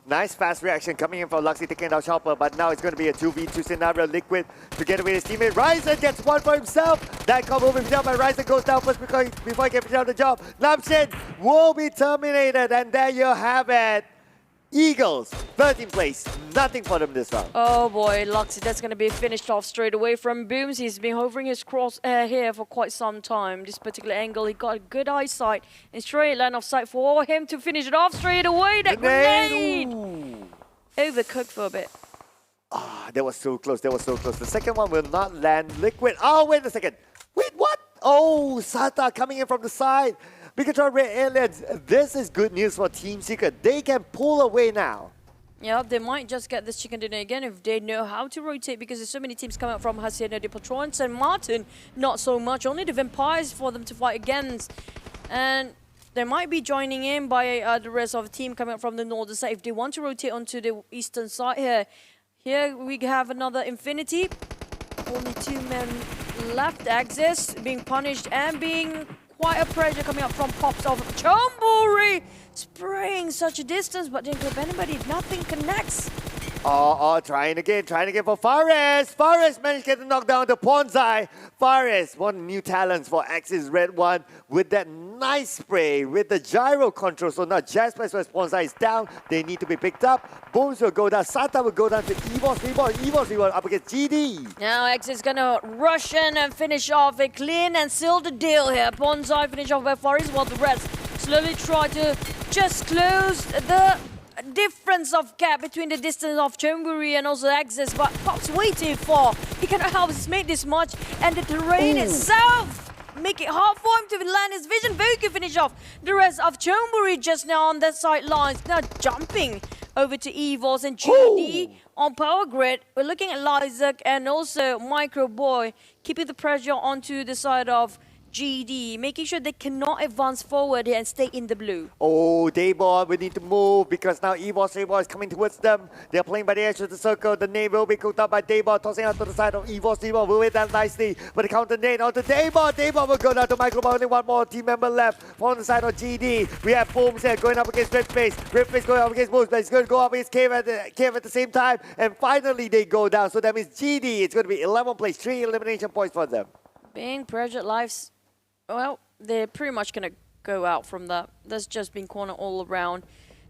Nice fast reaction coming in from Luxy taking down Chopper, but now it's going to be a 2v2 scenario. Liquid together with his teammate. Ryzen gets one for himself. That combo will be down by Ryzen goes down first before he can finish out the job. Namshin will be terminated, and there you have it. Eagles, 13th place. Nothing for them this round. Oh boy, Luxy, that's going to be finished off straight away from Booms. He's been hovering his crosshair here for quite some time. This particular angle, he got a good eyesight and straight line of sight for him to finish it off straight away. That grenade! Overcooked for a bit. Ah, that was so close, that was so close. The second one will not land. Liquid, oh, wait a second. Wait, what? Oh, Sata coming in from the side. Bigatron Red Aliens, this is good news for Team Secret. They can pull away now. Yeah, they might just get this chicken dinner again if they know how to rotate, because there's so many teams coming out from Hacienda de Patron. St. Martin, not so much. Only the Vampires for them to fight against. And they might be joining in by the rest of the team coming out from the northern side if they want to rotate onto the eastern side here. Here we have another Infinity. Only 2 men left. Axis being punished and being quite a pressure coming up from Pops of Chonburi, spraying such a distance, but didn't clip anybody. Nothing connects. Trying again for Fares. Fares managed to get the knockdown to Ponzai. Fares, one new talents for Axis Red One with that nice spray with the gyro control. So now Jasper as well as Ponzai is down. They need to be picked up. Booms will go down. Sata will go down to Evos Reborn up against GD. Now Axis is gonna rush in and finish off a clean and seal the deal here. Ponzai finish off by Fares while the rest slowly try to just close the difference of gap between the distance of Chonburi and also Axis, but Pop's way too far. He cannot help his mate this much, and the terrain itself make it hard for him to land his vision. Very good finish off the rest of Chonburi just now on the sidelines. Now jumping over to Evos and GD on Power Grid. We're looking at Lysak and also Micro Boy keeping the pressure onto the side of GD, making sure they cannot advance forward here and stay in the blue. Oh, Dayball, we need to move because now Evos Reborn is coming towards them. They're playing by the edge of the circle. The nade will be cooked up by Dayball, tossing out to the side of Evos Reborn. Will wait that nicely, but the counter nade onto Dayball. Dayball will go down to Microball. Only one more team member left on the side of GD. We have Booms here going up against Redface. Redface going up against Booms, but he's going to go up against Cave at the same time. And finally, they go down. So that means GD, it's going to be 11 plays, 3 elimination points for them. Being pressured lives. Well, they're pretty much going to go out from that. That's just been cornered all around.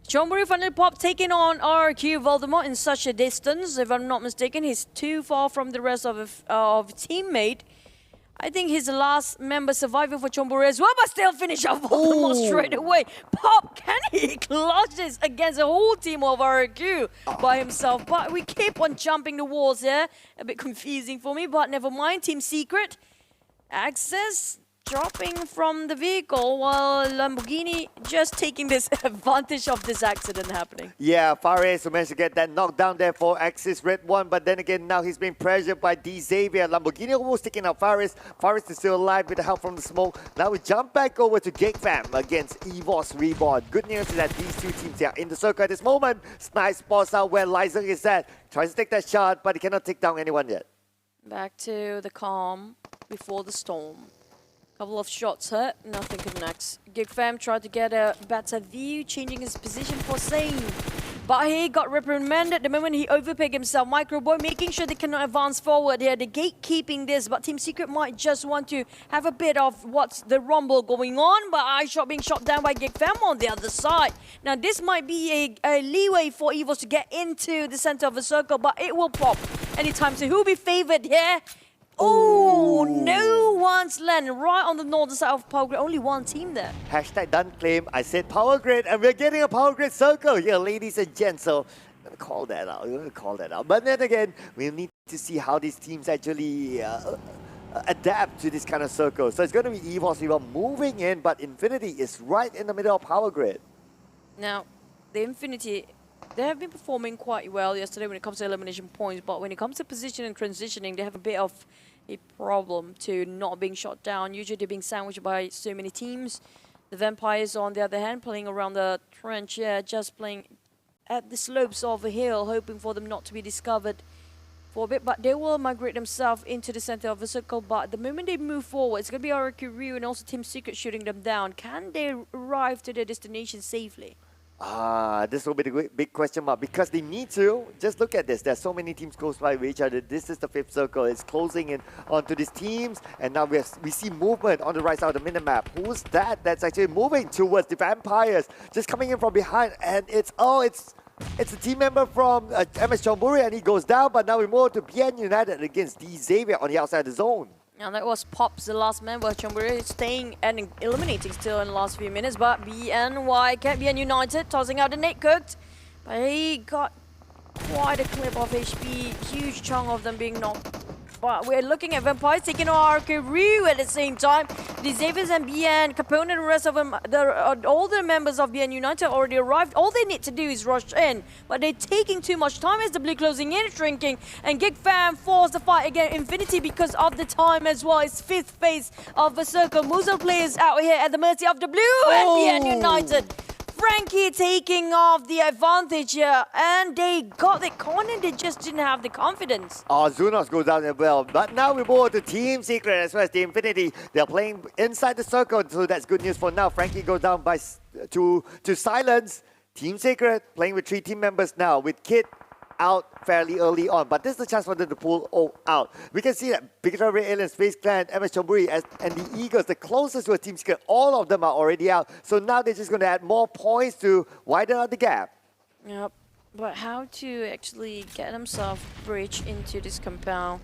Chonburi finally popped, taking on RQ Voldemort in such a distance. If I'm not mistaken, he's too far from the rest of teammate. I think he's the last member surviving for Chonburi as well, but still finish off Voldemort straight away. Pop, can he clutch this against a whole team of RQ by himself? But we keep on jumping the walls here. A bit confusing for me, but never mind. Team Secret, Access dropping from the vehicle while Lamborghini just taking this advantage of this accident happening. Yeah, Fares managed to get that knockdown there for Axis Red One, but then again now he's being pressured by D Xavier. Lamborghini almost taking out Fares. Fares is still alive with the help from the smoke. Now we jump back over to Geek Fam against Evos Reborn. Good news is that these two teams are in the circle at this moment. Snipe spots out where Lysak is at. Tries to take that shot, but he cannot take down anyone yet. Back to the calm before the storm. Couple of shots hurt, nothing connects. Geek Fam tried to get a better view, changing his position for Sane. But he got reprimanded the moment he overpicked himself. Microboy making sure they cannot advance forward here. The gatekeeping this, but Team Secret might just want to have a bit of what's the rumble going on. But iShot being shot down by Geek Fam on the other side. Now this might be a leeway for Evos to get into the center of the circle, but it will pop anytime. So who will be favored here? Oh, no one's landing right on the northern side of Power Grid. Only one team there. Hashtag done claim. I said Power Grid, and we're getting a Power Grid circle here, ladies and gents. So I'm going to call that out. We're going to call that out. But then again, we'll need to see how these teams actually adapt to this kind of circle. So it's going to be Evos Reborn moving in, but Infinity is right in the middle of Power Grid. Now, the Infinity, they have been performing quite well yesterday when it comes to elimination points, but when it comes to position and transitioning, they have a bit of a problem to not being shot down. Usually they're being sandwiched by so many teams. The Vampires, on the other hand, playing around the trench, just playing at the slopes of a hill, hoping for them not to be discovered for a bit. But they will migrate themselves into the center of the circle. But the moment they move forward, it's going to be RQ Ryu and also Team Secret shooting them down. Can they arrive to their destination safely? This will be the big question mark because they need to. Just look at this. There's so many teams close by with each other. This is the fifth circle. It's closing in onto these teams. And now we see movement on the right side of the minimap. Who's that? That's actually moving towards the vampires. Just coming in from behind. And it's a team member from MS Chonburi and he goes down. But now we move to BN United against D Xavier on the outside of the zone. Now that was Pops, the last member. Chonburi staying and eliminating still in the last few minutes. But BN United tossing out the net cooked. But he got quite a clip of HP. Huge chunk of them being knocked. But we're looking at Vampires taking on Ryu at the same time. The Xaviers and BN, Capone and the rest of them, all the members of BN United already arrived. All they need to do is rush in. But they're taking too much time as the blue closing in, shrinking. And Geek Fam forced the fight against Infinity because of the time as well. It's fifth phase of the circle. Muzo players out here at the mercy of the blue and BN United. Frankie taking off the advantage here, and they got the corner, they just didn't have the confidence. Zunos goes down as well, but now we move to Team Secret as well as the Infinity. They're playing inside the circle, so that's good news for now. Frankie goes down to silence. Team Secret playing with 3 team members now, with Kid out fairly early on, but this is the chance for them to pull out. We can see that Victoria Alien, Space Clan, MS Chonburi, and the Eagles, the closest to a Team Secret, all of them are already out. So now they're just going to add more points to widen out the gap. Yep, but how to actually get themselves bridge into this compound?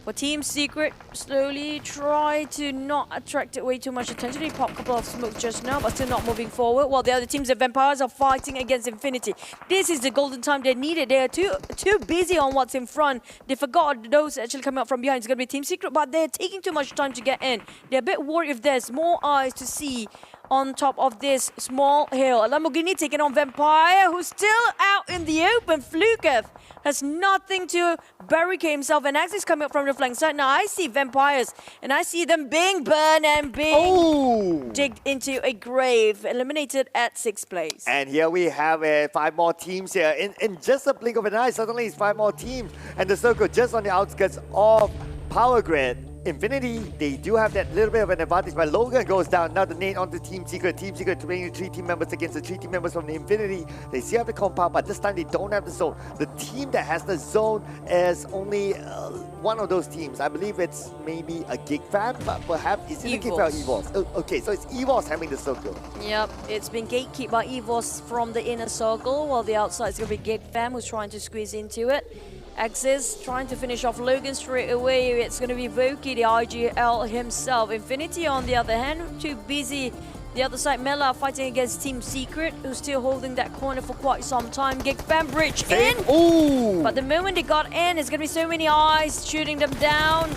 For Team Secret, slowly try to not attract way too much attention. They pop a couple of smokes just now, but still not moving forward. While the other teams, the Vampires, are fighting against Infinity. This is the golden time they needed. They are too busy on what's in front. They forgot those actually coming up from behind. It's going to be Team Secret, but they're taking too much time to get in. They're a bit worried if there's more eyes to see on top of this small hill. Lamborghini taking on Vampire, who's still out in the open. Flukev has nothing to barricade himself, and Axis coming up from the flank side. Now I see Vampires, and I see them being burned and being digged into a grave, eliminated at 6th place. And here we have 5 more teams here. In just a blink of an eye, suddenly it's 5 more teams, and the circle just on the outskirts of Power Grid. Infinity, they do have that little bit of an advantage, but Logan goes down. Now the nade onto Team Secret. Team Secret playing 3 team members against the 3 team members from the Infinity. They still have the compound, but this time they don't have the zone. The team that has the zone is only one of those teams. I believe it's maybe a Geek Fam, but perhaps is it a Geek Fam or EVOS? Okay, so it's EVOS having the circle. Yep, it's been gatekept by EVOS from the inner circle, while the outside is going to be Geek Fam who's trying to squeeze into it. Axis trying to finish off Logan straight away. It's going to be Voki, the IGL himself. Infinity, on the other hand, too busy. The other side, Mela fighting against Team Secret, who's still holding that corner for quite some time. Geek Fam bridge in. Ooh. But the moment they got in, there's going to be so many eyes shooting them down.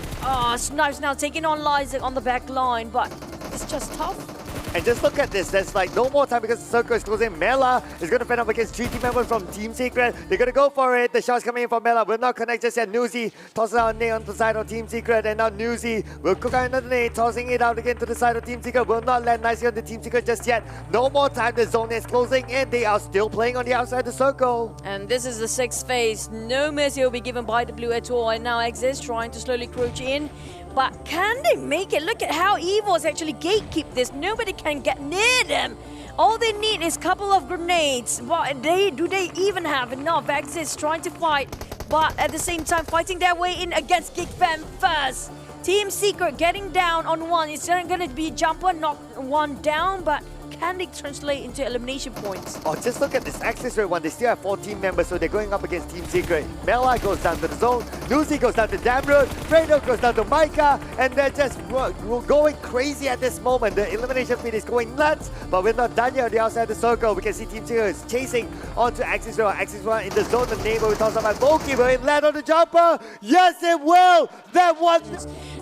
Snipes now taking on Liza on the back line, but it's just tough. And just look at this, there's like no more time because the circle is closing. Mela is going to fend up against 3 team members from Team Secret. They're going to go for it. The shot's coming in from Mela. Will not connect just yet. Newsy tosses out a nade on the side of Team Secret. And now Newsy will cook out another nade, tossing it out again to the side of Team Secret. Will not land nicely on the Team Secret just yet. No more time. The zone is closing in. They are still playing on the outside of the circle. And this is the 6th phase. No mercy will be given by the blue at all. And now Exis trying to slowly crouch in. But can they make it? Look at how EVOS actually gatekeep this. Nobody can get near them. All they need is a couple of grenades. But do they even have enough? Axis trying to fight, but at the same time fighting their way in against Geek Fam first. Team Secret getting down on one. It's going to be Jumper, knock one down, but can they translate into elimination points? Oh, just look at this Axis Red one. They still have 4 team members, so they're going up against Team Secret. Mela goes down to the zone. Lucy goes down to Damroot. Fredo goes down to Micah. And they're just going crazy at this moment. The elimination feed is going nuts, but we're not done yet on the outside of the circle. We can see Team Secret is chasing onto Axis Red. Axis Red in the zone. The neighbor will toss up by Moki. Will it land on the jumper? Yes, it will! That one...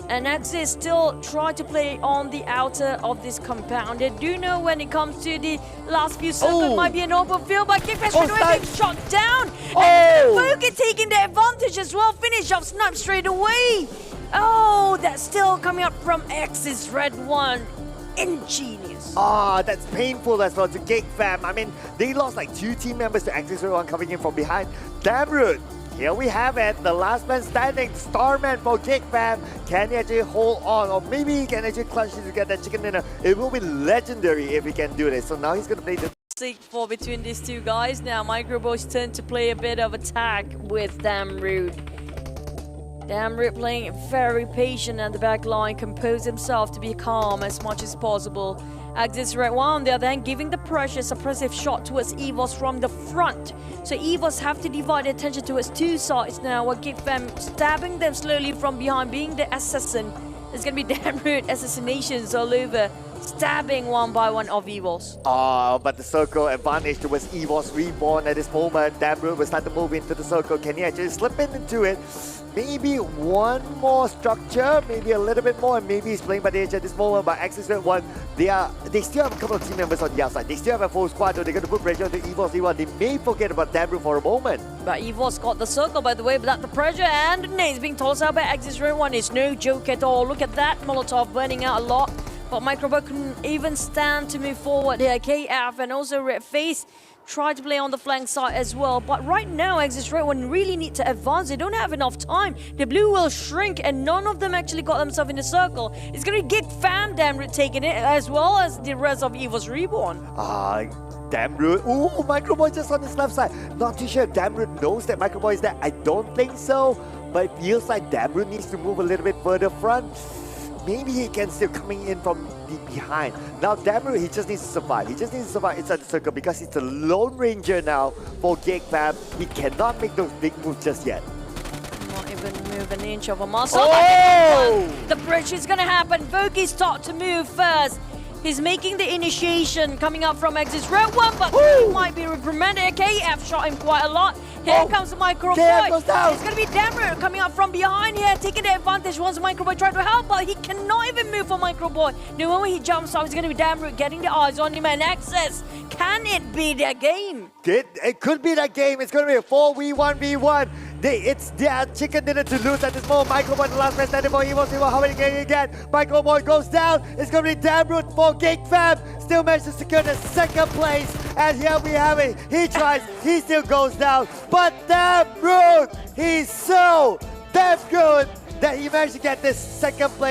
And Axis still try to play on the outer of this compound. They do know when it comes to the last few circles, might be an open field, but Geek Fam straight away being shot down. And Voki taking the advantage as well. Finish off Snipe straight away. Oh, that's still coming up from Axis Red one. Ingenious. That's painful as well to Geek Fam. I mean, they lost like 2 team members to Axis Red one coming in from behind. Damroot. Here we have it, the last man standing, Starman for Geek Fam. Can he actually hold on, or maybe he can actually clutch to get that chicken dinner? It will be legendary if he can do this. So now he's going to play the for between these two guys. Now Microboy's turn to play a bit of attack with Damroot. Damroot playing very patient at the back line, compose himself to be calm as much as possible. Axis Red One on the other hand giving the pressure, suppressive shot towards EVOS from the front. So EVOS have to divide their attention towards two sides now, while Geek stabbing them slowly from behind, being the assassin. There's gonna be Damroot assassinations all over, stabbing one by one of EVOS. But the circle advantage towards EVOS Reborn at this moment. Damroot will start to move into the circle. Can he actually slip into it? Maybe one more structure, maybe a little bit more, and maybe he's playing by the edge at this moment. But Axis Red One, they still have a couple of team members on the outside. They still have a full squad, so they're going to put pressure on the EVOS Reborn. They may forget about Damroot for a moment. But EVOS got the circle, by the way, but that the pressure and the nades being tossed out by Axis Red One is no joke at all. Look at that Molotov burning out a lot. But Microbo couldn't even stand to move forward here. KF and also Red Face tried to play on the flank side as well. But right now, Axis Red One really need to advance. They don't have enough time. The blue will shrink and none of them actually got themselves in the circle. It's going to get Fam Damroot taking it as well as the rest of EVOS Reborn. Damroot. Ooh, Microboy just on his left side. Not too sure if Damroot knows that Microboy is there. I don't think so. But it feels like Damroot needs to move a little bit further front. Maybe he can still coming in from the behind. Now Damroot, he just needs to survive. He just needs to survive inside the circle because he's the Lone Ranger now for Geek Fam. He cannot make those big moves just yet. Not even move an inch of a muscle. Oh! The bridge is gonna happen. Vogi's start to move first. He's making the initiation coming up from Axis Red One, but he might be reprimanded. KF shot him quite a lot. Here comes the Microboy. Goes down. It's going to be Damroot coming up from behind here, taking the advantage once Microboy tried to help, but he cannot even move for Microboy. The moment he jumps up, it's going to be Damroot getting the eyes on him and access. Can it be their game? It could be that game. It's going to be a 4v1v1. It's their chicken dinner to lose at this moment. Microboy, the last man standing for EVOS. How many can he get? Microboy goes down. It's going to be Damroot for Geek Fam. Still managed to secure the second place. And here we have it. He tries. He still goes down. But Damroot, he's so damn good that he managed to get this second place.